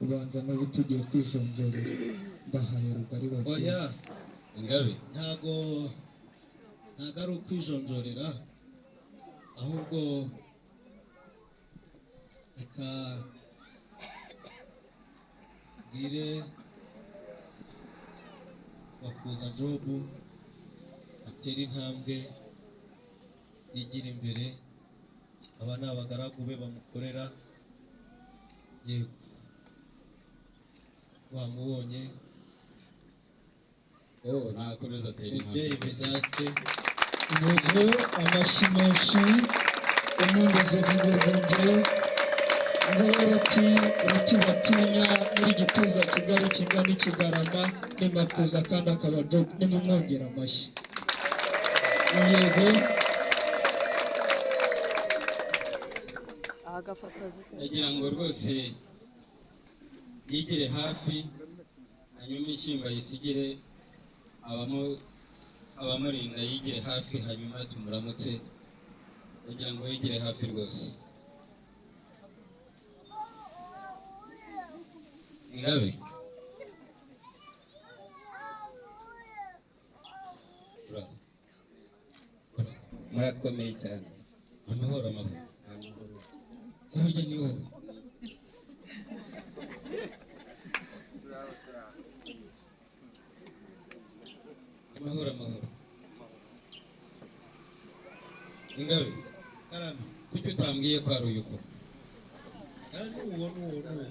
ubanza no tugiye kwijonjorera ndahaye rugari bake oya ingabe ntago ari ukwijonjorera ahubwo reka bwire bakuza Job atera intambwe yigira imbere aba ni abagaragu be bamukorera yego wamubonye nakomeza atera umubyeyi Vedaste yego amashyi menshi impundu zivuga urwunge uruti batinya muri gituza Kigali kingana ikigarama nimakuza kandi akaba Job nimumwongera amashyi yego nagira ngo rwose yigire hafi hanyuma ishyimba yisigire abamurinda yigire hafi hanyuma tumuramutse nagira ngo yigire hafi rwose ingabe murakomeye cyane amahoro burya ni wowe amahoro ingabe karame kuki utambwiye ko ari uyu koko nuwo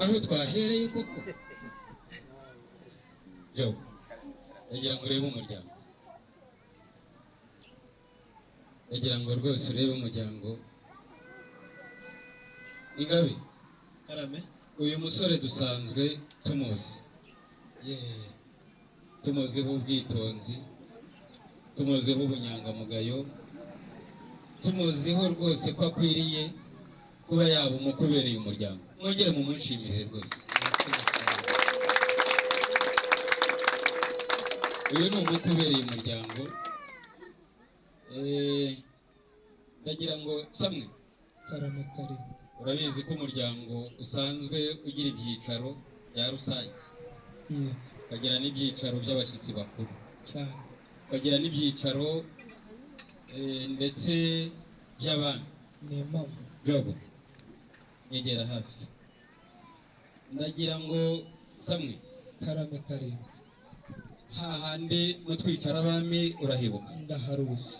aho twahereye koko Job ndagira ngo urebe umuryango ndagira ngo rwose urebe umuryango ingabe karame uyu musore dusanzwe tumuzi tumuziho ubwitonzi tumuziho ubunyangamugayo tumuziho rwose ko akwiriye kuba yaba umukubereye umuryango mwongere mumunshimire rwose uyu ni umukubereye umuryango ndagira ngo samwe karame kare urabizi ko umuryango usanzwe ugira ibyicaro bya rusange ukagira n'ibyicaro by'abashyitsi bakuru cyane ukagira n'ibyicaro ndetse by'abana ni mama Job nyegera hafi ndagira ngo samwe karame kare hahandi mutwicara abami urahibuka ndaharuzi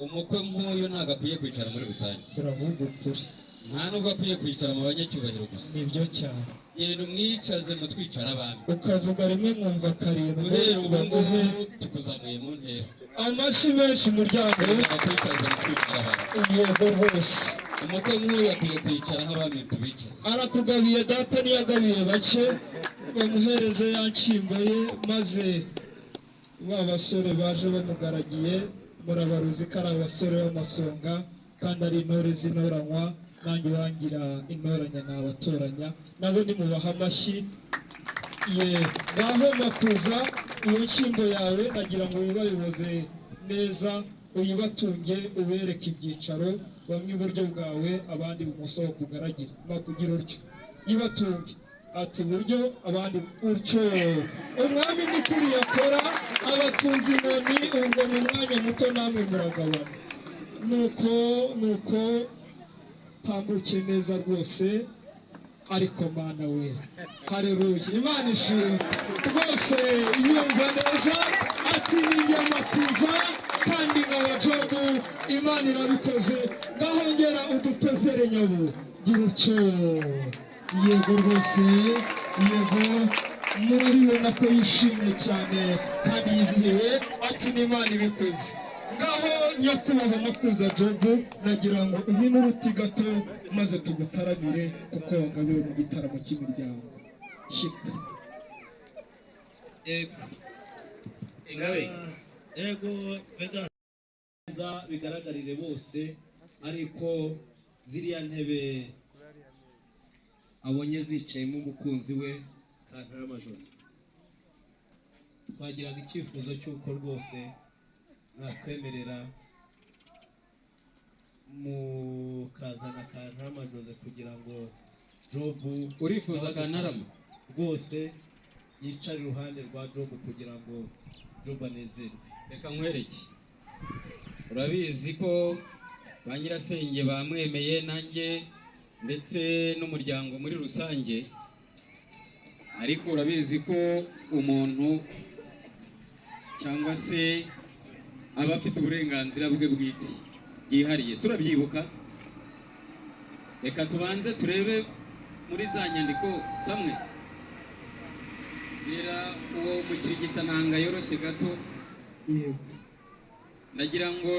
umukwe nk'uyu ntabwo akwiye kwicara muri rusange uravuga ukuri nta nubwo akwiye kwicara mu banyacyubahiro gusa nibyo cyane genda umwicaze mutwicara abami ukavuga rimwe nkumva karindwi guhera ubu ngubu tukuzamuye mu ntera amashyi menshi umuryango akwicaza mutwicara abami yego rwose umukwe nk'uyu akwiye kwicara aho abami tubicaze arakugabiye data niyagabiye bake bamuhereze ya nshyimbo ye maze ba basore baje bamugaragiye murabaruzi ko ari abasore b'amasonga kandi ari intore z'intoranywa nanjye wangira intoranya nabatoranya nabo nimubaha amashyi ye ngaho makuza iyo nshyimbo yawe nagira ngo wibayoboze neza uyibatunge ubereke ibyicaro bamwe iburyo bwawe abandi ibumoso bakugaragira bakugira utyo yibatunge ati buryo abandi utyo umwami n'ukuri yakora abatunzi inkoni ubwo mu mwanya muto namwe muragabana nuko tambuke neza rwose ariko mana we haleluya Imana ishimwe rwose yumva neza ati ninjye makuza kandi nkaba Job Imana irabikoze ngaho ngera udupepere nyabo gira utyo yego rwose yego murabibona ko yishimye cyane kandi yizihiwe ati n'Imana ibikoze ngaho nyakubahwa makuza Job nagira ngo uhine uruti gato maze tugutaramire kuko wagabiwe mu gitaramo cy'imiryango shika yego ingabe yego Vedaste bigaragarire bose ariko ziriya ntebe abonye zicayemo umukunzi we Kantaramajosi twagiraga icyifuzo cy'uko rwose mwakwemerera mukazana Kantaramajosi kugira ngo Jobu urifuza kantarama rwose yicara iruhande rwa Jobu kugira ngo Jobu anezerwe. reka nkwereke urabizi ko ba nyirasenge bamwemeye nanjye ndetse n'umuryango muri rusange, ariko urabizi ko umuntu cyangwa se aba afite uburenganzira bwe bwite bwihariye. Se urabyibuka? Reka tubanze turebe muri za nyandiko samwe bwira uwo mukirigitananga yoroshye gato. yego Ndagira ngo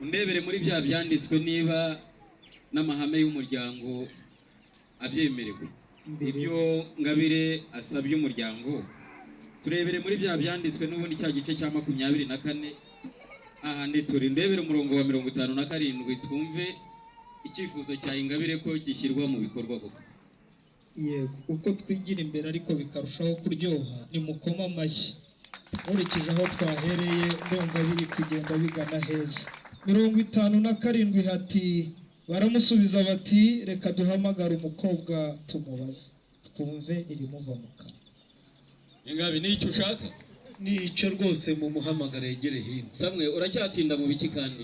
undebere muri bya byanditswe niba n'amahame y'umuryango abyemerewe. Ibyo Ngabire asabye umuryango turebere muri bya byanditswe n'ubundi cya gice cya 24 ahandi turi ndebere umurongo wa 57 twumve icyifuzo cya Ingabire ko gishyirwa mu bikorwa koko. yego uko twigira imbere ariko bikarushaho kuryoha ni mukoma amashyi. Nkurikije aho twahereye ndumva biri kugenda bigana heza. 57 hati baramusubiza bati reka duhamagare umukobwa tumubaze twumve irimuva mu kanwa. Ingabe ni icyo ushaka? Nice rwose mu muhamagara yegere hino. Samwe uracyatinda mu biki kandi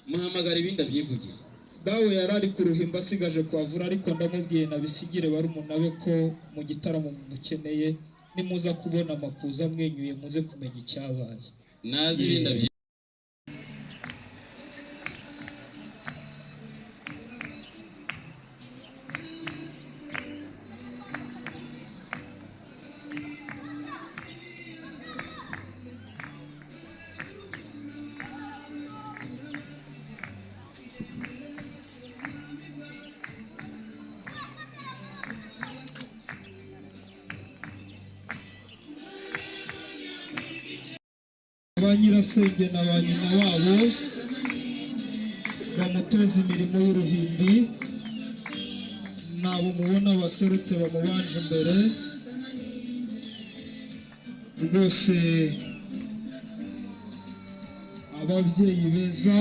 muhamagara ibindi abyivugiye. Dawe yarari ku ruhimba asigaje kwavura, ariko ndamubwiye nabisigire bari umunabe ko mu gitaramo mukeneye, nimuza kubona amakuza mwenyuye muze kumenya icyabaye. Nazi ibindi abyi ba nyirasenge na ba nyina wabo bamuteza imirimo y'uruhimbi, nabo mubona baserutse bamubanje imbere rwose. Ababyeyi beza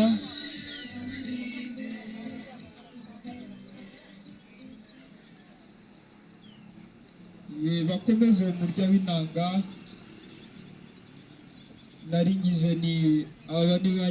bakomeze umurya w'inanga. Nari ngize ni aba ni ba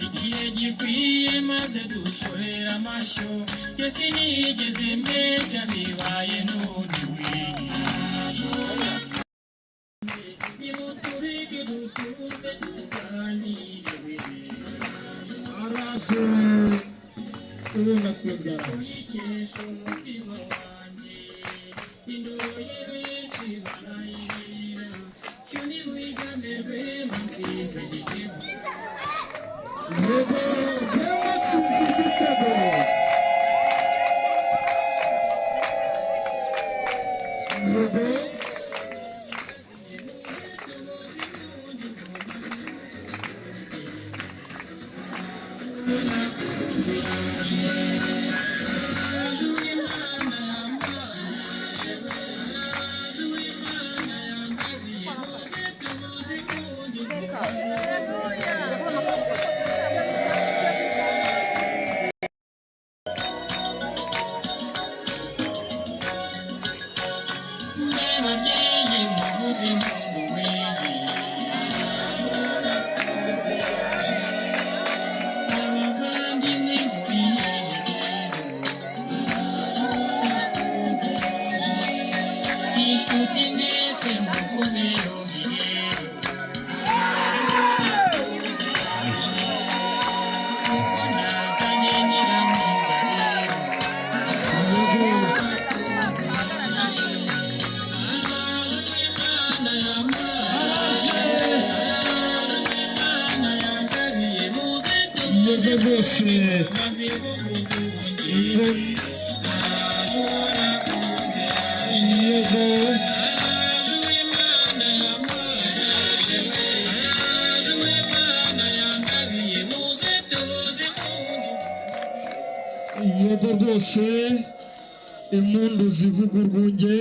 igihe gikwiye maze dushorera amashyo byose nigeze mbeshya bibaye none we nimuturike dutuze tuganire ubona kuzara uyikesha umutima wanjye indoro y'ibinshi barayirira cyo ntiwigamirwe mu nsinzi y'igihugu yego y'abatsinze igitego yego ababyeyi muvuze impundu wehe abavandimwe muri inshuti mwese mukomere ubirebe kuko nazanye nyiramwiza rero yego rwose yego yego rwose impundu zivuga urwunge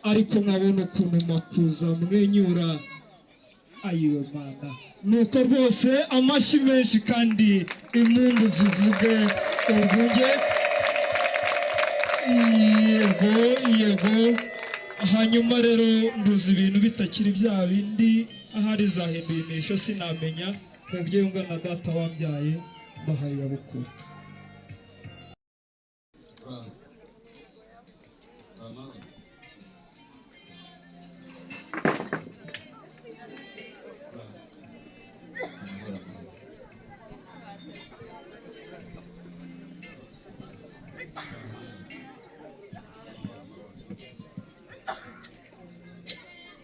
ariko nkabona ukuntu makuza mwenyura ayiwe mana nuko rwose amashyi menshi kandi impundu zivuge urwunge yego yego hanyuma rero nduzi ibintu bitakiri bya bindi ahari zahinduye imirishyo sinamenya umubyeyi ungana data wambyaye mbahaye bukuru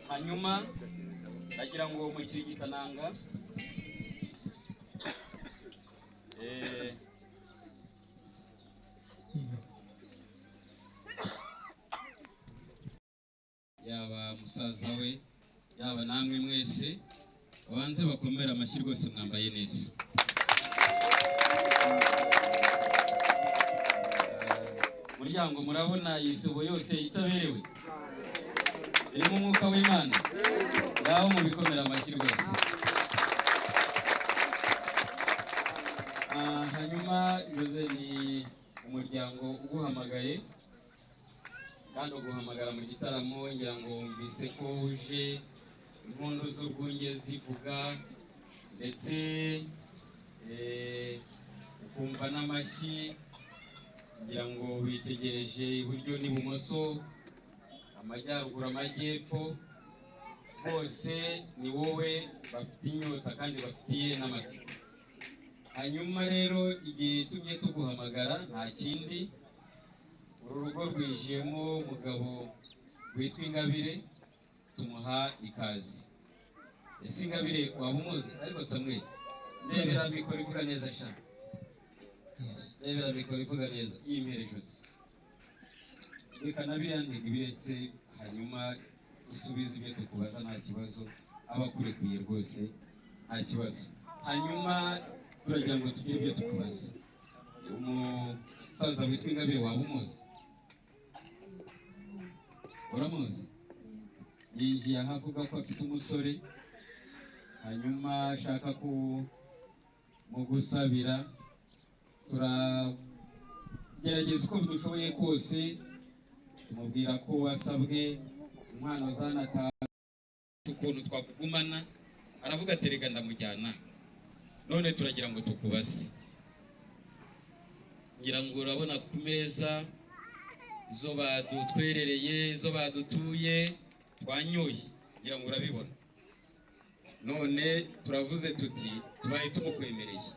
hanyuma ndagira ngo mukiri gitananga yaba musaza we yaba namwe mwese abanze bakomera amashyi rwose mwambaye neza muryango murabona yisibo yose itaberewe irimo umwuka w'Imana ngaho mubikomera amashyi rwose hanyuma Jose ni umuryango uguhamagaye kandi uguhamagara mu gitaramo ngira ngo wumvise ko uje impundu z'urwunge zivuga ndetse ukumva n'amashyi ngira ngo witegereje iburyo n'ibumoso amajyaruguru amajyepfo bose ni wowe bafite inyota kandi bafitiye n'amatsiko hanyuma rero igihe tujye tuguhamagara nta kindi uru rugo rwinjiyemo umugabo witwa Ingabire tumuha ikaze ese Ingabire waba umuzi ariko Samuel ndebera mikoro ivuga neza sha ndebera mikoro ivuga neza yimperejoze reka nabiriya ntibiretse hanyuma usubize ibyo tukubaza nta kibazo abakurekuye rwose nta kibazo hanyuma turagira ngo tugire ibyo tukubaza umusaza witwa Ingabire waba umuzi uramuzi yinjiye aho avuga ko afite umusore hanyuma ashaka mugusabira turagerageza uko dushoboye kose tumubwira ko wasabwe impano zanatanga ukuntu twakugumana aravuga ati rega ndamujyana none turagira ngo tukubaze ngira ngo urabona ku meza izo badutwerereye izo badutuye twanyoye ngira ngo urabibona none turavuze tuti tubaye tumukwemereye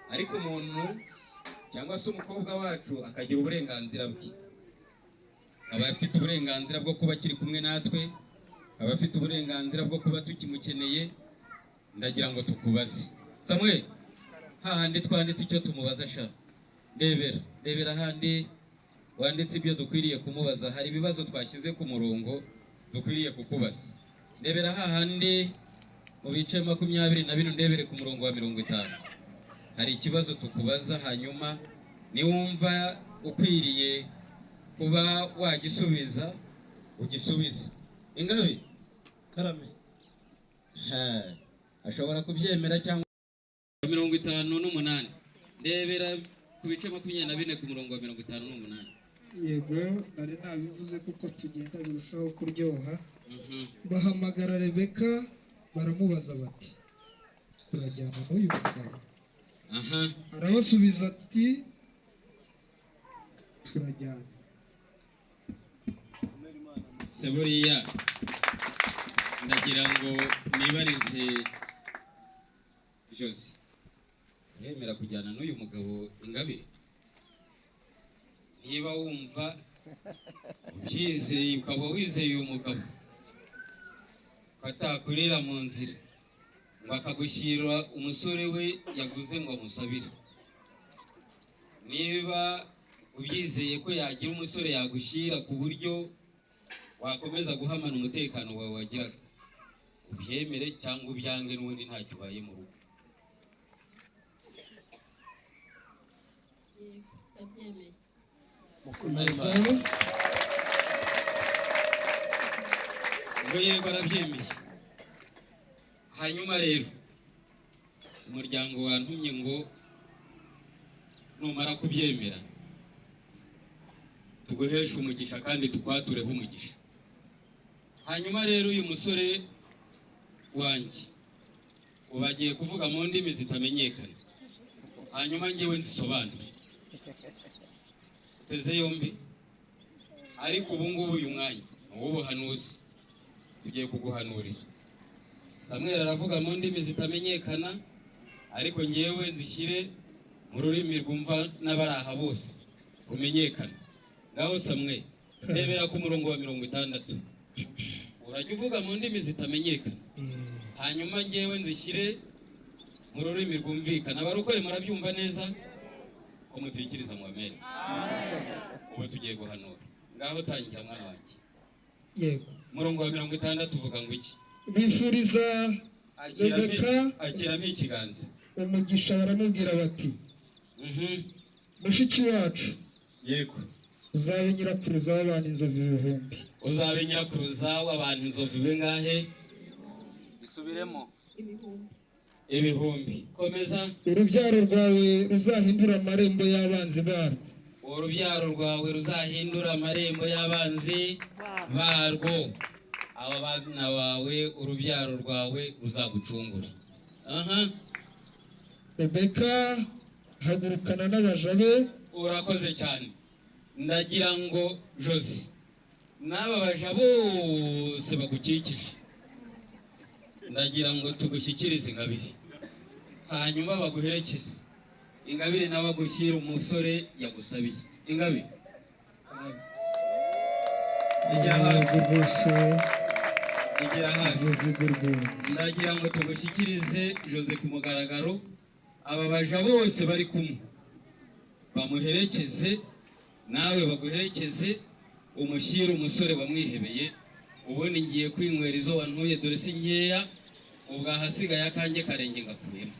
ariko umuntu cyangwa se umukobwa wacu akagira uburenganzira bwe, aba afite uburenganzira bwo kuba kiri kumwe natwe, aba afite uburenganzira bwo kuba tukimukeneye. Ndagira ngo tukubaze Samuel, hahandi twanditse icyo tumubaza sha, ndebera handi wanditse ibyo dukwiriye kumubaza. Hari ibibazo twashyize ku murongo dukwiriye kukubaza. Ndebera hahandi mu bice 24, ndebere ku murongo wa 50. Hari ikibazo tukubaza, hanyuma niwumva ukwiriye kuba wagisubiza ugisubize. Ingabe karame ashobora kubyemera cyangwa 58. Ndebera ku bice 24 ku murongo wa 58. Yego, nari nabivuze kuko tugenda birushaho kuryoha. Bahamagara Rebeka baramubaza bati turajyana n'uyu mugabo. Arabasubiza ati turajyana. Seburiya ndagira ngo nibarize Jose, uremera kujyana n'uyu mugabo Ingabire? Niba wumva ubyizeye ukaba wizeye uyu mugabo atakurira mu nzira ngo akagushyira umusore we yavuze ngo amusabire, niba ubyizeye ko yagira umusore yagushyira ku buryo wakomeza guhamana umutekano wawe wagiraga, ubyemere cyangwa ubyange n'ubundi ntacyo ubaye mu rugo. Ngo yego arabyemeye. Hanyuma rero umuryango wantumye ngo numara kubyemera tuguhesha umugisha kandi tukwatureho umugisha. Hanyuma rero uyu musore wanjye ubagiye kuvuga mu ndimi zitamenyekana, hanyuma ngewe nzisobanure teze yombi. Ariko ubu ngubu uyu mwanya w'ubuhanuzi tugiye kuguhanurira. Samuel aravuga mu ndimi zitamenyekana, ariko ngewe nzishyire mu rurimi rwumva n'abaraha bose rumenyekana. Ngaho Samuel, ndebera ku murongo wa 60. Urajya uvuga mu ndimi zitamenyekana, hanyuma ngewe nzishyire mu rurimi rwumvikana. Abarokore murabyumva neza ko mutwikiriza mu amen. Ubu tugiye guhanura. Ngaho tangira mwana wanjye. Yego, Murongo wa 60 tuvuga ngo iki? bifuriza Rebeka akiramo ikiganza umugisha. Baramubwira bati mushiki wacu, yego, uzabe nyirakuruza w'abantu inzovu ibihumbi. uzabe nyirakuruza w'abantu inzovu bengahe? Bisubiremo. Ibihumbi. Komeza. Urubyaro rwawe ruzahindura amarembo y'abanzi barwo. Urubyaro rwawe ruzahindura amarembo y'abanzi barwo. Aba bana bawe urubyaro rwawe ruzagucungura. Rebeka hagurukana n'abaja be. Urakoze cyane. Ndagira ngo Jose n'aba baja bose bagukikije, ndagira ngo tugushyikirize Ingabire, hanyuma baguherekeze. Ingabire nawe agushyira umusore yagusabiye. Ingabire igera hafi. Ndagira ngo tugushyikirize Jose ku mugaragaro. Aba baja bose bari kumwe bamuherekeze, nawe baguherekeze, umushyire umusore wamwihebeye. Ubundi ngiye kwinywera izo wantuye, dore si nkeya, ubwa hasigaye akanjye karenge ngakuyemo.